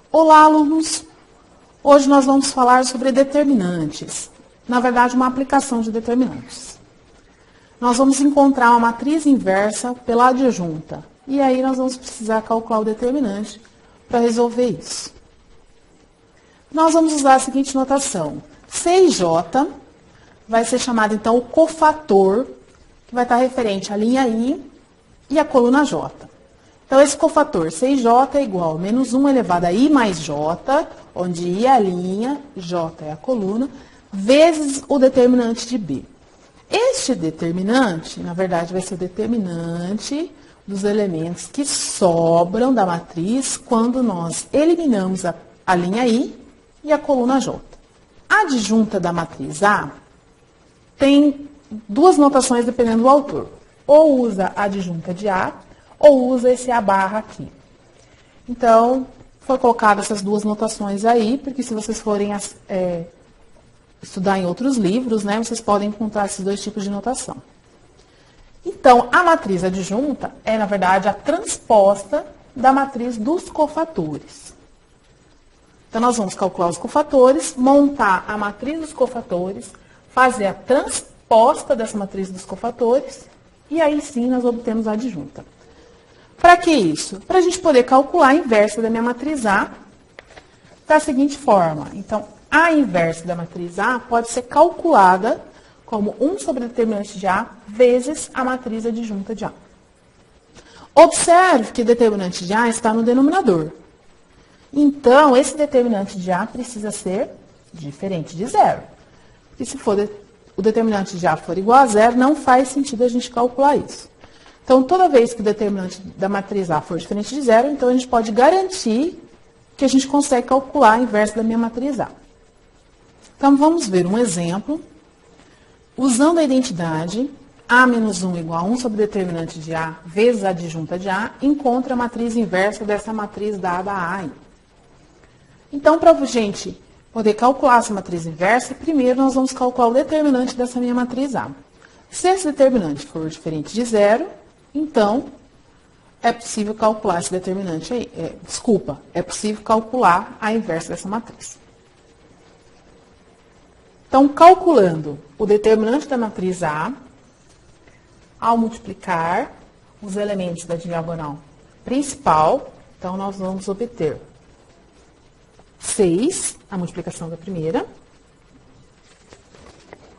Olá, alunos! Hoje nós vamos falar sobre determinantes. Na verdade, uma aplicação de determinantes. Nós vamos encontrar uma matriz inversa pela adjunta. E aí nós vamos precisar calcular o determinante para resolver isso. Nós vamos usar a seguinte notação. C e J vai ser chamado, então, o cofator, que vai estar referente à linha I e à coluna J. Então, esse cofator C e J é igual a menos 1 elevado a I mais J, onde I é a linha, J é a coluna, vezes o determinante de B. Este determinante, na verdade, vai ser o determinante dos elementos que sobram da matriz quando nós eliminamos a linha I e a coluna J. A adjunta da matriz A tem duas notações dependendo do autor. Ou usa a adjunta de A, ou usa esse A barra aqui. Então, foi colocado essas duas notações aí, porque se vocês forem estudar em outros livros, né, vocês podem encontrar esses dois tipos de notação. Então, a matriz adjunta é, na verdade, a transposta da matriz dos cofatores. Então, nós vamos calcular os cofatores, montar a matriz dos cofatores, fazer a transposta dessa matriz dos cofatores, e aí sim nós obtemos a adjunta. Para que isso? Para a gente poder calcular a inversa da minha matriz A da seguinte forma. Então, a inversa da matriz A pode ser calculada como 1 sobre o determinante de A vezes a matriz adjunta de A. Observe que o determinante de A está no denominador. Então, esse determinante de A precisa ser diferente de zero. Porque se o determinante de A for igual a zero, não faz sentido a gente calcular isso. Então, toda vez que o determinante da matriz A for diferente de zero, então a gente pode garantir que a gente consegue calcular a inversa da minha matriz A. Então, vamos ver um exemplo. Usando a identidade A menos 1 igual a 1 sobre o determinante de A vezes a adjunta de A, encontra a matriz inversa dessa matriz dada a A. Então, para a gente poder calcular essa matriz inversa, primeiro nós vamos calcular o determinante dessa minha matriz A. Se esse determinante for diferente de zero, então, é possível calcular esse determinante aí. É possível calcular a inversa dessa matriz. Então, calculando o determinante da matriz A, ao multiplicar os elementos da diagonal principal, então, nós vamos obter 6, a multiplicação da primeira,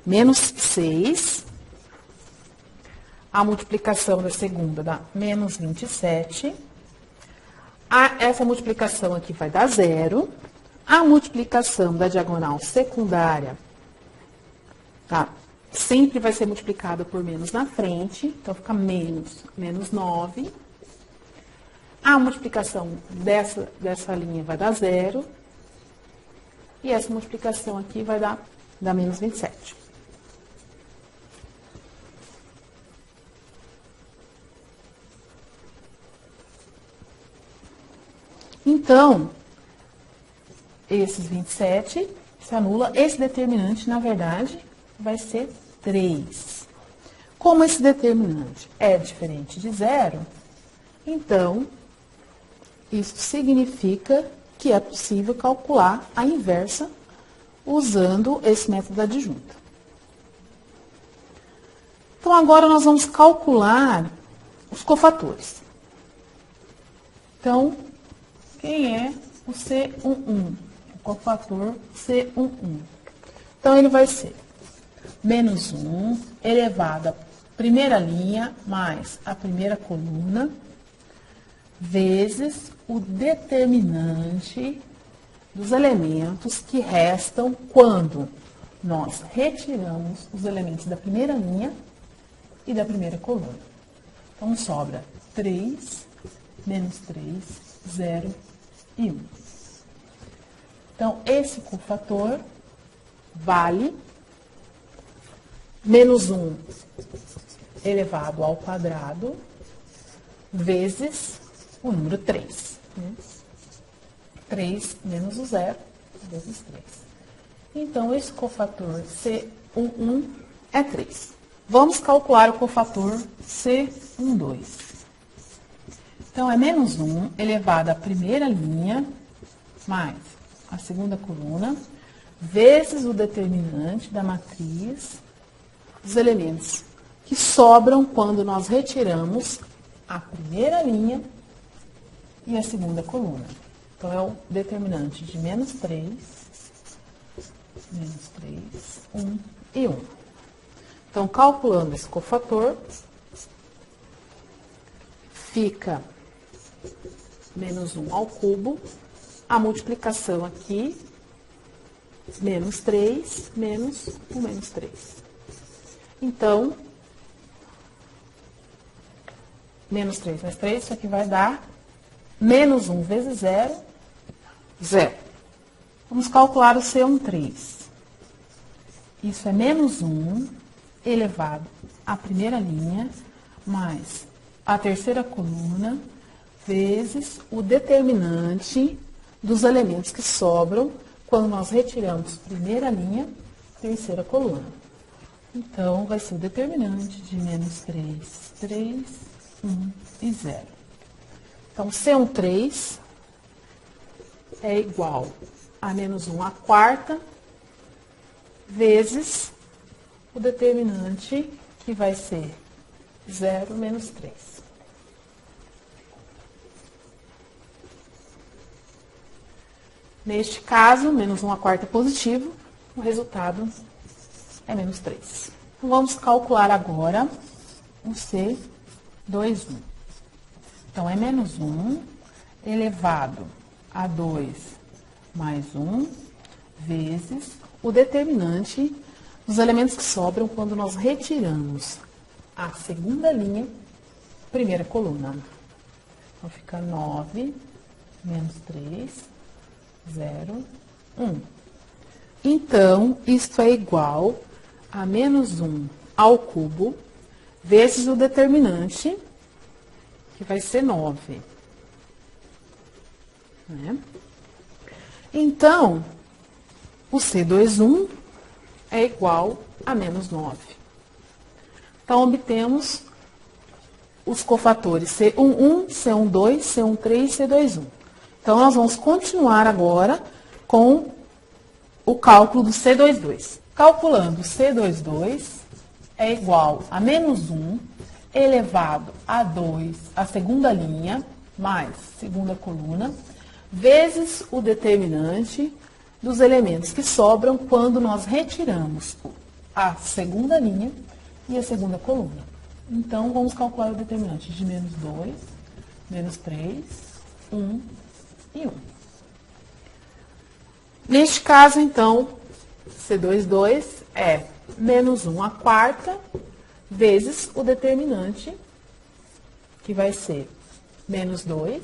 menos 6, a multiplicação da segunda dá menos 27. Essa multiplicação aqui vai dar 0. A multiplicação da diagonal secundária sempre vai ser multiplicada por menos na frente. Então, fica menos 9. A multiplicação dessa linha vai dar 0. E essa multiplicação aqui vai dar menos 27. Então, esses 27 se anula. Esse determinante, na verdade, vai ser 3. Como esse determinante é diferente de zero, então, isso significa que é possível calcular a inversa usando esse método da adjunta. Então, agora nós vamos calcular os cofatores. Então, quem é o C11? O cofator C11. Então, ele vai ser menos 1 elevado à primeira linha mais a primeira coluna, vezes o determinante dos elementos que restam quando nós retiramos os elementos da primeira linha e da primeira coluna. Então, sobra 3, menos 3, 0 e 1. Então, esse cofator vale menos 1 elevado ao quadrado vezes o número 3. 3 menos o 0 vezes 3. Então, esse cofator C11 é 3. Vamos calcular o cofator C12. Então, é menos 1 elevado à primeira linha mais a segunda coluna, vezes o determinante da matriz dos elementos que sobram quando nós retiramos a primeira linha e a segunda coluna. Então, é o determinante de menos 3, 1 e 1. Então, calculando esse cofator, fica menos 1 ao cubo, a multiplicação aqui, menos 3, menos o menos 3. Então, menos 3 mais 3, isso aqui vai dar menos 1 vezes 0, 0. Vamos calcular o C13. Isso é menos 1 elevado à primeira linha, mais a terceira coluna, vezes o determinante dos elementos que sobram quando nós retiramos primeira linha, terceira coluna. Então, vai ser o determinante de menos 3, 3, 1 e 0. Então, C13 é igual a menos 1 à quarta, vezes o determinante, que vai ser 0 menos 3. Neste caso, menos 1 à quarta é positivo, o resultado é menos 3. Então, vamos calcular agora o C21. Então, é menos 1 elevado a 2 mais 1, vezes o determinante dos elementos que sobram quando nós retiramos a segunda linha, primeira coluna. Então, fica 9 menos 3, 0, 1. Então, isto é igual a menos 1 ao cubo, vezes o determinante, que vai ser 9. Né? Então, o C21 é igual a menos 9. Então, obtemos os cofatores C11, C12, C13 e C21. Então, nós vamos continuar agora com o cálculo do C22. Calculando C22 é igual a menos 1 elevado a 2, a segunda linha, mais segunda coluna, vezes o determinante dos elementos que sobram quando nós retiramos a segunda linha e a segunda coluna. Então, vamos calcular o determinante de menos 2, menos 3, 1 e 1. Neste caso, então, C22 é menos 1 à quarta, vezes o determinante, que vai ser menos 2,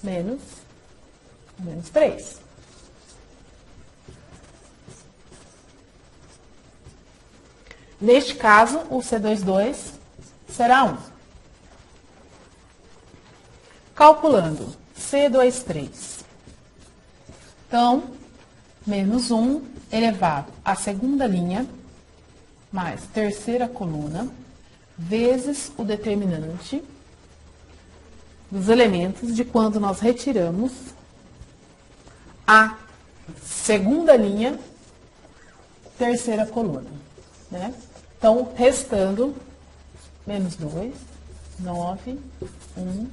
menos 3. Neste caso, o C22 será 1. Calculando C23. Então, menos 1 elevado à segunda linha, mais terceira coluna, vezes o determinante dos elementos de quando nós retiramos a segunda linha, terceira coluna. Né? Então, restando menos 2, 9, 1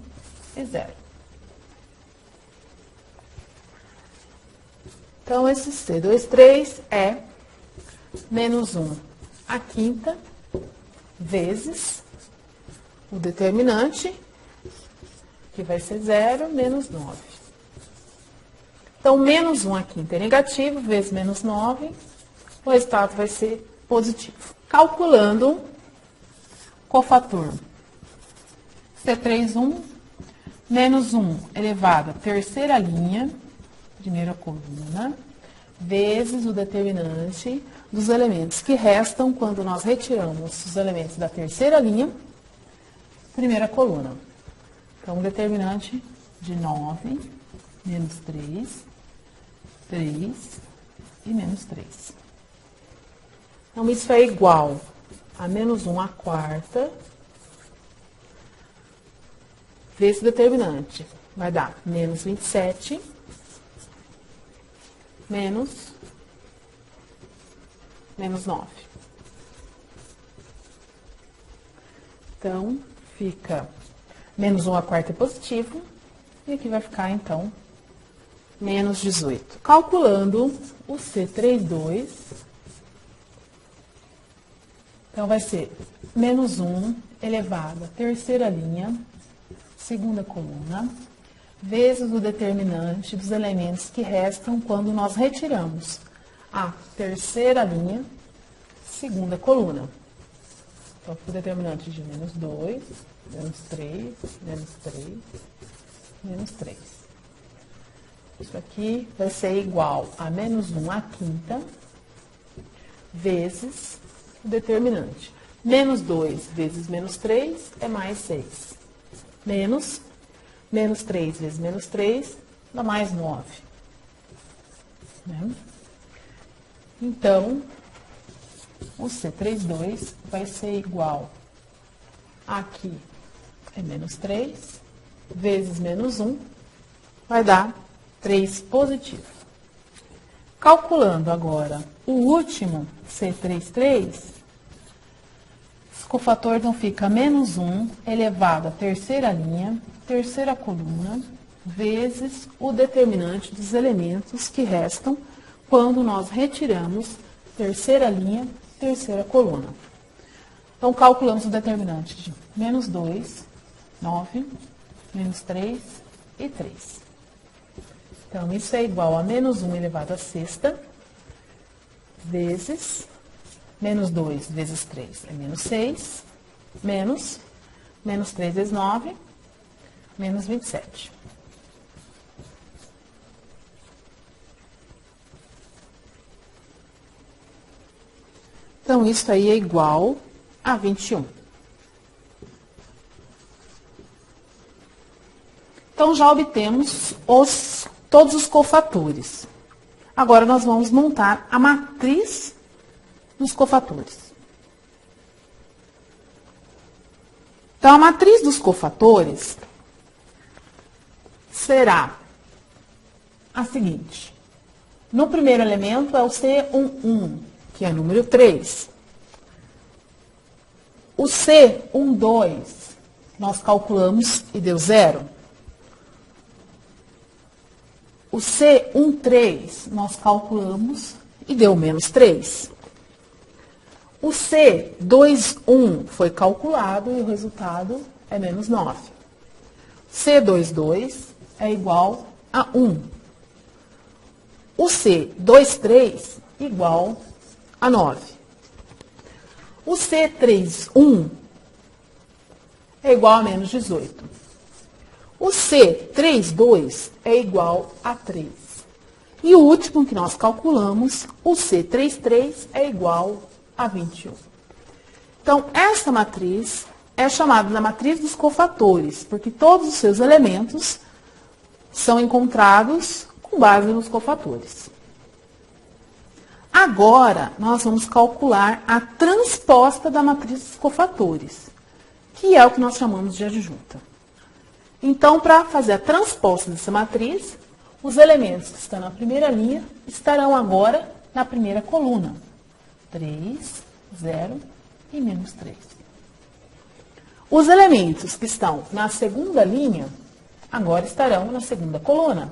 e 0. Então, esse C23 é menos 1 à quinta, vezes o determinante, que vai ser 0, menos 9. Então, menos 1 à quinta é negativo, vezes menos 9, o resultado vai ser positivo. Calculando cofator C31, menos 1 elevado à terceira linha, primeira coluna, vezes o determinante dos elementos que restam quando nós retiramos os elementos da terceira linha, primeira coluna. Então, o determinante de 9, menos 3, 3 e menos 3. Então, isso é igual a menos 1 à quarta, vezes o determinante, vai dar menos 27, menos 9. Então, fica menos 1 a quarta é positivo, e aqui vai ficar, então, menos 18. Calculando o C32, então, vai ser menos 1 elevado à terceira linha, segunda coluna, vezes o determinante dos elementos que restam quando nós retiramos a terceira linha, segunda coluna. Então, o determinante de menos 2, menos 3, menos 3, menos 3. Isso aqui vai ser igual a menos 1 à quinta, vezes o determinante. Menos 2 vezes menos 3 é mais 6. Menos 3 vezes menos 3 dá mais 9. Né? Então, o C32 vai ser igual, aqui é menos 3, vezes menos 1, vai dar 3 positivo. Calculando agora o último, C33, o cofator então fica menos 1 elevado à terceira linha, terceira coluna, vezes o determinante dos elementos que restam quando nós retiramos terceira linha, terceira coluna. Então, calculamos o determinante de menos 2, 9, menos 3 e 3. Então, isso é igual a menos 1 elevado à sexta, vezes menos 2 vezes 3 é menos 6, menos 3 vezes 9, menos 27. Então, isso aí é igual a 21. Então, já obtemos todos os cofatores. Agora, nós vamos montar a matriz dos cofatores. Então, a matriz dos cofatores será a seguinte. No primeiro elemento é o C11, que é número 3. O C12, nós calculamos e deu 0. O C13, nós calculamos e deu menos 3. O C21 foi calculado e o resultado é menos 9. C22 é igual a 1. O C23 igual a 9. O C31 é igual a menos 18. O C32 é igual a 3. E o último que nós calculamos, o C33 é igual a 21. Então, essa matriz é chamada da matriz dos cofatores, porque todos os seus elementos são encontrados com base nos cofatores. Agora, nós vamos calcular a transposta da matriz dos cofatores, que é o que nós chamamos de adjunta. Então, para fazer a transposta dessa matriz, os elementos que estão na primeira linha estarão agora na primeira coluna. 3, 0 e menos 3. Os elementos que estão na segunda linha, agora estarão na segunda coluna.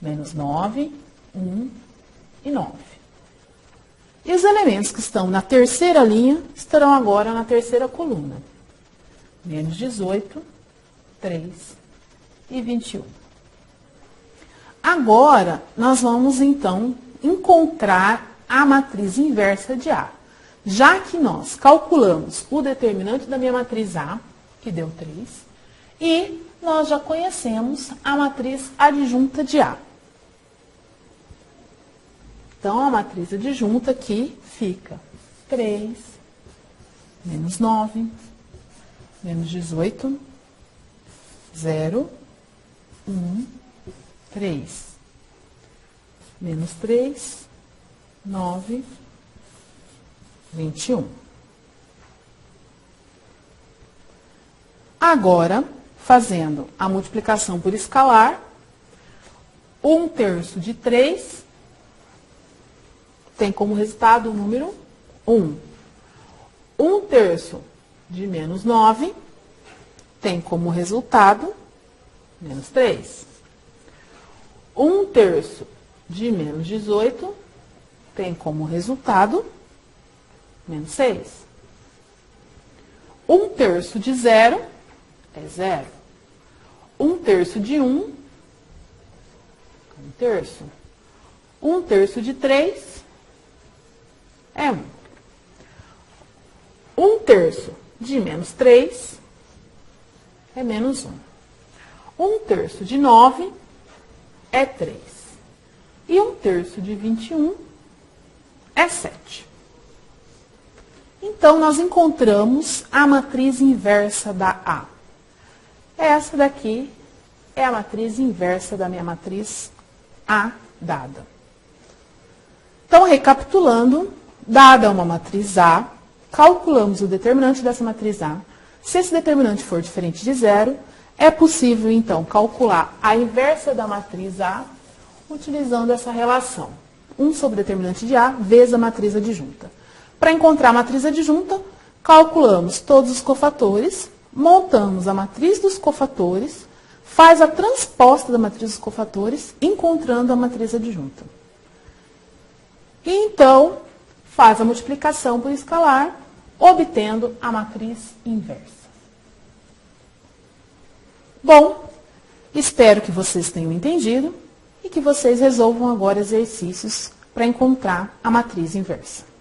Menos 9, 1 e 9. E os elementos que estão na terceira linha estarão agora na terceira coluna. Menos 18, 3 e 21. Agora, nós vamos, então, encontrar a matriz inversa de A. Já que nós calculamos o determinante da minha matriz A, que deu 3, e nós já conhecemos a matriz adjunta de A. Então, a matriz adjunta aqui fica 3, menos 9, menos 18, 0, 1, 3. Menos 3, 9, 21. Agora, fazendo a multiplicação por escalar. 1/3 de 3 tem como resultado o número 1. 1/3 de menos 9 tem como resultado menos 3. 1/3 de menos 18 tem como resultado menos 6. 1/3 de 0 é 0. 1/3 de 1 é 1/3. 1/3 de 3 é 1. 1/3 de menos 3 é menos 1. 1/3 de 9 é 3. E 1/3 de 21 é 7. Então, nós encontramos a matriz inversa da A. Essa daqui é a matriz inversa da minha matriz A dada. Então, recapitulando, dada uma matriz A, calculamos o determinante dessa matriz A. Se esse determinante for diferente de 0, é possível, então, calcular a inversa da matriz A utilizando essa relação. 1 sobre o determinante de A vezes a matriz adjunta. Para encontrar a matriz adjunta, calculamos todos os cofatores, montamos a matriz dos cofatores, faz a transposta da matriz dos cofatores, encontrando a matriz adjunta. E então, faz a multiplicação por escalar, obtendo a matriz inversa. Bom, espero que vocês tenham entendido e que vocês resolvam agora exercícios para encontrar a matriz inversa.